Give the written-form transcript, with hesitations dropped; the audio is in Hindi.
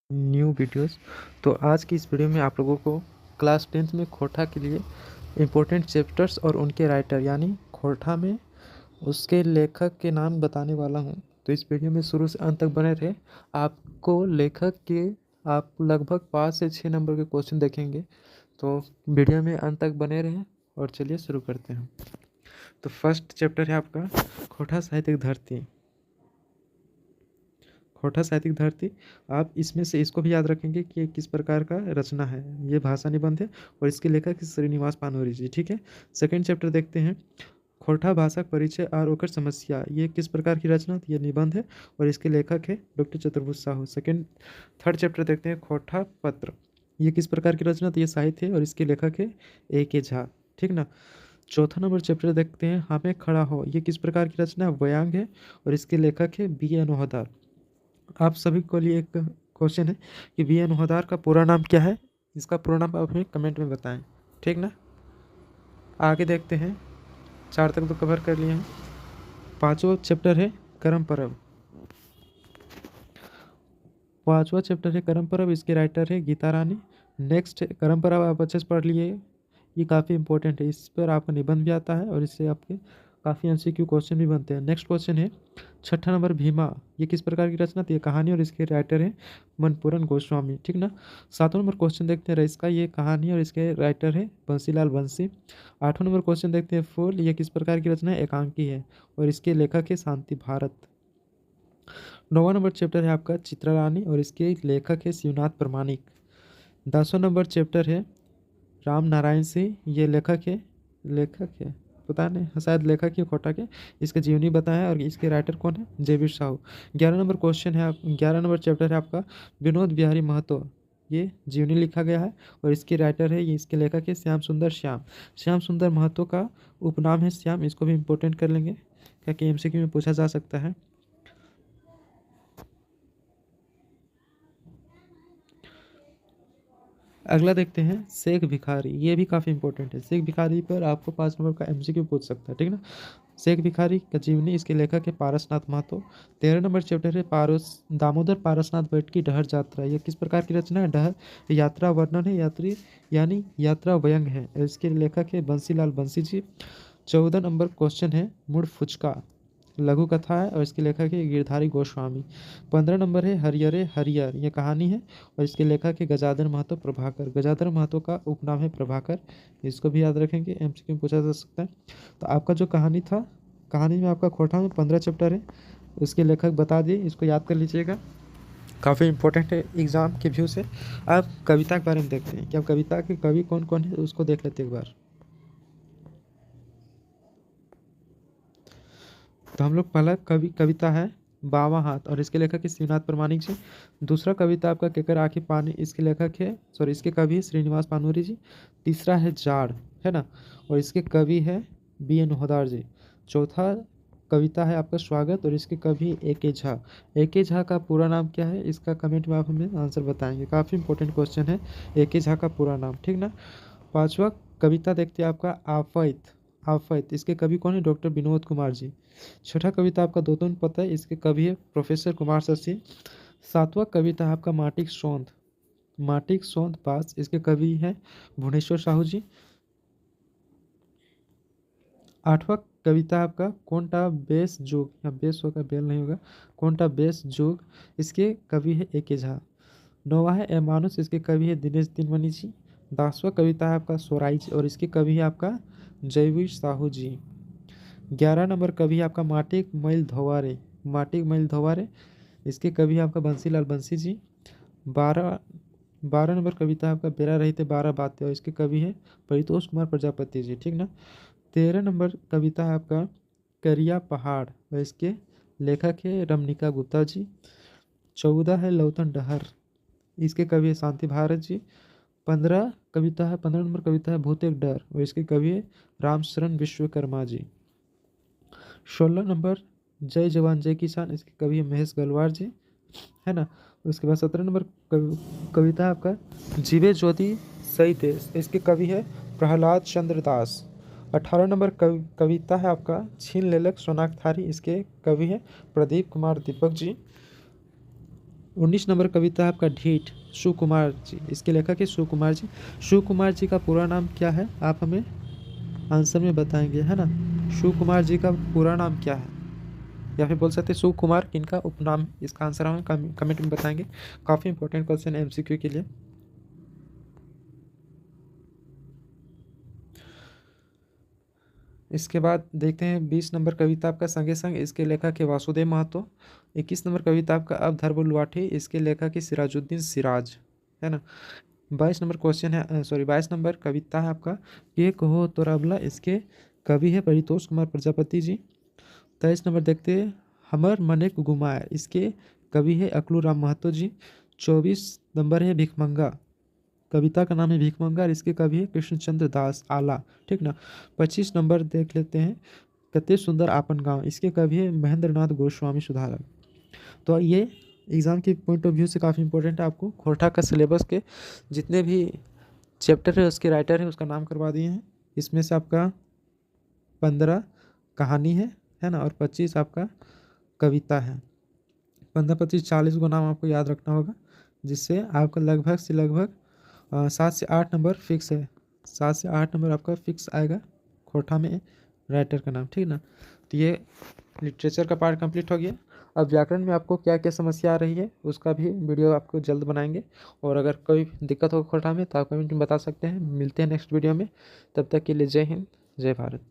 New videos. तो आज की इस वीडियो में आप लोगों को क्लास 10th में खोटा के लिए इम्पोर्टेंट चैप्टर्स और उनके राइटर यानी खोटा में उसके लेखक के नाम बताने वाला हूं। तो इस वीडियो में शुरू से अंत तक बने रहे। आपको लेखक के आप लगभग 5 से 6 नंबर के क्वेश्चन देखेंगे, तो वीडियो में अंत तक बने रहें। और चलिए शुरू करते हैं। तो फर्स्ट चैप्टर है आपका खोटा साहित्यिक धरती। खोटा साहित्यिक धरती, आप इसमें से इसको भी याद रखेंगे कि ये किस प्रकार का रचना है। ये भाषा निबंध है और इसके लेखक श्रीनिवास पानोरी जी। ठीक है, सेकंड चैप्टर देखते हैं। खोटा भाषा परिचय और ओकर समस्या, ये किस प्रकार की रचना, ये निबंध है और इसके लेखक है डॉक्टर चतुर्भुज साहू। थर्ड चैप्टर देखते हैं खोटा पत्र, ये किस प्रकार की रचना, तो ये साहित्य है और इसके लेखक है A K झा। ठीक ना। चौथा नंबर चैप्टर देखते हैं हमें खड़ा हो, ये किस प्रकार की रचना, व्यंग है और इसके लेखक है B N ओहदार। आप सभी को लिए एक क्वेश्चन है कि B N ओहदार का पूरा नाम क्या है, इसका पूरा नाम आप हमें कमेंट में बताएं। ठीक ना। आगे देखते हैं, 4 तक तो कवर कर लिए हैं। पांचवा चैप्टर है करम परब। पांचवा चैप्टर है करम परब, इसके राइटर है गीता रानी। नेक्स्ट करम परब आप अच्छे से पढ़ लिए, ये काफ़ी इंपॉर्टेंट है, इस पर आपका निबंध भी आता है और इससे आपके काफ़ी MCQ क्वेश्चन भी बनते हैं। नेक्स्ट क्वेश्चन है छठा नंबर भीमा, ये किस प्रकार की रचना थी, ये कहानी और इसके राइटर है मनपूरन गोस्वामी। ठीक ना। सातवां नंबर क्वेश्चन देखते हैं रईस का, ये कहानी और इसके राइटर है बंसीलाल बंसी। आठवां नंबर क्वेश्चन देखते हैं फूल, ये किस प्रकार की रचना है, एकांकी है और इसके लेखक है शांति भारत। नौवां नंबर चैप्टर है आपका चित्रा रानी और इसके लेखक है शिवनाथ प्रमाणिक। 10वां नंबर चैप्टर है राम नारायण सिंह, ये लेखक है पता नहीं, हाँ, शायद लेखक ही खोटा के, इसका जीवनी बताया और इसके राइटर कौन है, JB साहू। 11 नंबर क्वेश्चन है 11 नंबर चैप्टर है आपका विनोद बिहारी महतो, ये जीवनी लिखा गया है और इसके राइटर है, ये इसके लेखक है श्याम सुंदर महतो का उपनाम है श्याम, इसको भी इम्पोर्टेंट कर लेंगे क्योंकि MCQ में पूछा जा सकता है। अगला देखते हैं शेख भिखारी, ये भी काफ़ी इंपॉर्टेंट है। शेख भिखारी पर आपको 5 नंबर का MCQ पूछ सकता है। ठीक ना। शेख भिखारी का जीवनी, इसके लेखक है पारसनाथ महतो। 13 नंबर चैप्टर है दामोदर पारसनाथ भट्ट की डहर यात्रा, ये किस प्रकार की रचना है, डहर यात्रा वर्णन है, यात्री यानी यात्रा व्यंग है, इसके लेखक है बंसीलाल बंसी जी। 14 नंबर क्वेश्चन है मुड़ फुचका, लघु कथा है और इसके लेखक है गिरधारी गोस्वामी। 15 नंबर है हरियरे हरियर, ये कहानी है और इसके लेखक है गजाधर महतो प्रभाकर। गजाधर महतो का उपनाम है प्रभाकर, इसको भी याद रखेंगे, MCQ में पूछा जा सकता है। तो आपका जो कहानी था, कहानी में आपका खोटा में 15 चैप्टर है, उसके लेखक बता दिए, इसको याद कर लीजिएगा, काफ़ी इंपॉर्टेंट है एग्जाम के व्यू से। आप कविता के बारे में देखते हैं कि आप कविता के कवि कौन कौन है, उसको देख लेते एक बार। तो हम लोग पहला कविता है बावा हाथ और इसके लेखक है शिवनाथ प्रमाणिक जी। दूसरा कविता आपका केकर आँखें पानी, इसके लेखक है इसके कवि है श्रीनिवास पानूरी जी। तीसरा है जाड़, है ना, और इसके कवि है B N ओहदार जी। चौथा कविता है आपका स्वागत और इसके कवि A K Jha. A K Jha का पूरा नाम क्या है, इसका कमेंट में आप हमें आंसर बताएंगे, काफ़ी इंपॉर्टेंट क्वेश्चन है A K झा का पूरा नाम। ठीक ना। पांचवा कविता देखते हैं आपका आफत। आफत, इसके कवि कौन है, डॉक्टर विनोद कुमार जी। छठा कविता आपका दो तुम पता है, इसके कवि है प्रोफेसर कुमार शशि। सातवां कविता है आपका माटिक सौंध पास, इसके कवि हैं भुवनेश्वर साहू जी। आठवां कविता आपका कोंटा बेस जोग, या बेस होगा बेल नहीं होगा, कोंटा बेस जोग, इसके कवि है A K झा। नौवां है ए मानुस, इसके कवि है दिनेश दिनमणि जी। 10वां कविता है आपका स्वराज और इसके कवि है आपका जयवीर साहू जी। 11 नंबर कवि है आपका माटिक मैल धोवारे, इसके कवि है आपका बंसीलाल बंसी जी। 12 नंबर कविता है आपका बेरा रहते 12 बातें और इसके कवि है परितोष कुमार प्रजापति जी। ठीक ना। 13 नंबर कविता है आपका करिया पहाड़ और इसके लेखक है रमनिका गुप्ता जी। 14 है लौतन डहर, इसके कवि है शांति भारत जी। 15 नंबर कविता है भूत एक डर और इसके कवि है रामशरण विश्वकर्मा जी। 16 नंबर जय जवान जय किसान, इसके कवि है महेश गलवार जी, है ना। उसके बाद 17 नंबर कविता है आपका जीवे ज्योति सही देश, इसके कवि है प्रहलाद चंद्र दास। 18 नंबर कविता है आपका छीन लेलक सोनाक थारी, इसके कवि है प्रदीप कुमार दीपक जी। 19 नंबर कविता है आपका ढीठ, सुकुमार जी, इसके लेखक है सुकुमार जी। सुकुमार जी का पूरा नाम क्या है, आप हमें आंसर में बताएंगे, है ना। सुकुमार जी का पूरा नाम क्या है, या फिर बोल सकते हैं सुकुमार किनका उपनाम, इसका आंसर हमें कमेंट में बताएंगे। काफ़ी इंपॉर्टेंट क्वेश्चन है एमसीक्यू के लिए। इसके बाद देखते हैं 20 नंबर कविता आपका संगे संग, इसके लेखक है वासुदेव महतो। 21 नंबर कविता आपका अब धर्म लुआठी, इसके लेखक है सिराजुद्दीन सिराज, है ना। 22 नंबर क्वेश्चन है, सॉरी 22 नंबर कविता है आपका ये कहो तोराबला, इसके कवि है परितोष कुमार प्रजापति जी। 23 नंबर देखते हैं हमर मने को घुमाए, इसके कवि है अकलू राम महतो जी। 24 नंबर है भिखमंगा, कविता का नाम है भिखमंगा और इसके कवि है कृष्णचंद्र दास आला, ठीक ना। 25 नंबर देख लेते हैं कते सुंदर आपन गांव, इसके कवि है महेंद्र नाथ गोस्वामी सुधारक। तो ये एग्ज़ाम के पॉइंट ऑफ व्यू से काफ़ी इंपॉर्टेंट है, आपको खोरठा का सिलेबस के जितने भी चैप्टर है उसके राइटर है उसका नाम करवा दिए हैं। इसमें से आपका 15 कहानी है ना, और 25 आपका कविता है। 15 25 40 को नाम आपको याद रखना होगा, जिससे आपका लगभग से लगभग 7 से 8 नंबर फिक्स है। 7 से 8 नंबर आपका फिक्स आएगा खोरठा में राइटर का नाम, ठीक ना। तो ये लिटरेचर का पार्ट कंप्लीट हो गया। अब व्याकरण में आपको क्या क्या समस्या आ रही है उसका भी वीडियो आपको जल्द बनाएंगे, और अगर कोई दिक्कत हो खोरठा में तो आप कमेंट में बता सकते हैं। मिलते हैं नेक्स्ट वीडियो में, तब तक के लिए जय हिंद जय भारत।